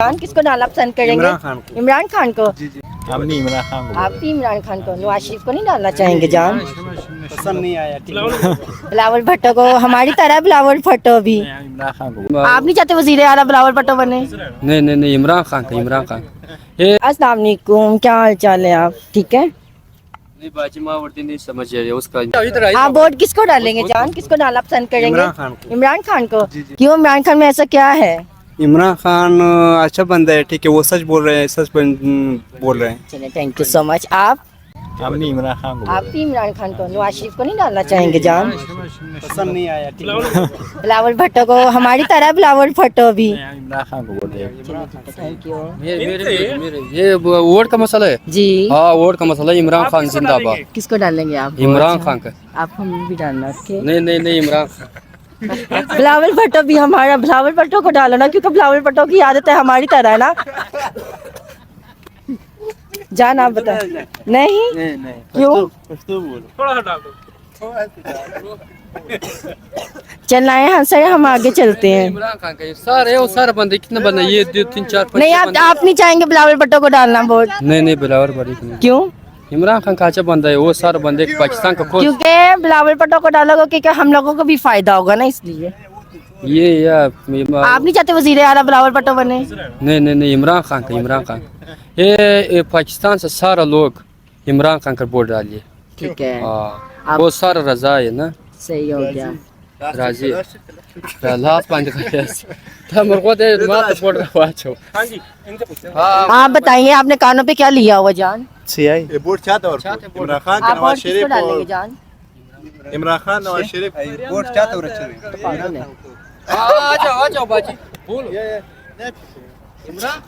जान किसको डालना पसंद करेंगे? इमरान खान को। इमरान खान को। जी जी, हमने इमरान खान को आप भी इमरान खान को, नवाज शरीफ को नहीं डालना चाहेंगे जान? पसंद नहीं आया। बिलावल भुट्टो को, हमारी तरह बिलावल भुट्टो भी। इमरान खान को। आप नहीं चाहते वजीर आला बिलावल भुट्टो बने? नहीं नहीं नहीं, इमरान खान का, इमरान खान। अस्सलाम वालेकुम, क्या हाल चाल है? आप ठीक है? नहीं बाजी मावरती नहीं समझ रही उसका। आप वोट किसको डालेंगे जान? किसको डालना पसंद करेंगे? इमरान खान को। इमरान खान को। जी, जी। क्यों, इमरान खान में ऐसा क्या है? इमरान खान अच्छा बंदा है, ठीक है, वो सच बोल रहे हैं, बोल रहे हैं। चलिए, थैंक यू सो मच। आप हमने इमरान खान को। आप भी इमरान खान को, नवाज शरीफ को नहीं डालना चाहेंगे जान? पसंद नहीं आया। बिलावल भुट्टो को, हमारी तरह बिलावल भुट्टो भी। इमरान खान को बोल रहे हैं। थैंक यू मेरे ये वोट का मसला है। जी। हाँ वोट का मसला है। इमरान खान जिंदाबाद। किसको डालेंगे आप? इमरान खान का। आप हम भी डालना। ओके। नहीं नहीं नहीं, इमरान खान। बिलावल भुट्टो भी हमारा, बिलावल भुट्टो को डालो ना, क्योंकि बिलावल भुट्टो की आदत है हमारी तरह ना। जान आप बता। नहीं नहीं क्यों? थोड़ा हटा दो। चलना है हम सर, हम आगे चलते हैं। इमरान खान का सारे वो सारे बंदे कितने बंदे, ये 2 3 4 5 नहीं, आप नहीं चाहेंगे बिलावल भुट्टो को डालना वोट? नहीं नहीं, बिलावल बड़ी नहीं। क्यों? इमरान खान का अच्छा बंदा है, वो सारे बंदे पाकिस्तान का खुद। क्योंकि बिलावल भुट्टो को डालोगे क्योंकि हम लोगों को भी फायदा होगा ना, इसलिए। ये आप नहीं चाहते वजीर आला बिलावल भुट्टो बने? नहीं नहीं नहीं, इमरान खान का, इमरान खान। ये पाकिस्तान से सारा लोग इमरान खान का वोट डालिए। ठीक है, हाँ वो सारा रजा है ना, सही हो गया। राजी लास्ट बंद कर तमर को दे मात वोट वाचो। हाँ जी, इनसे पूछते हैं। आप बताइए, आपने कानों पे क्या लिया हुआ जान? सीआई वोट चाहते और इमरान खान आप नवाज वोट किसको शरीफ डालेंगे और जान? इमरान खान नवाज शरीफ वोट चाहते और अच्छे पागल है। आ जाओ बाजी बोलो। इमरान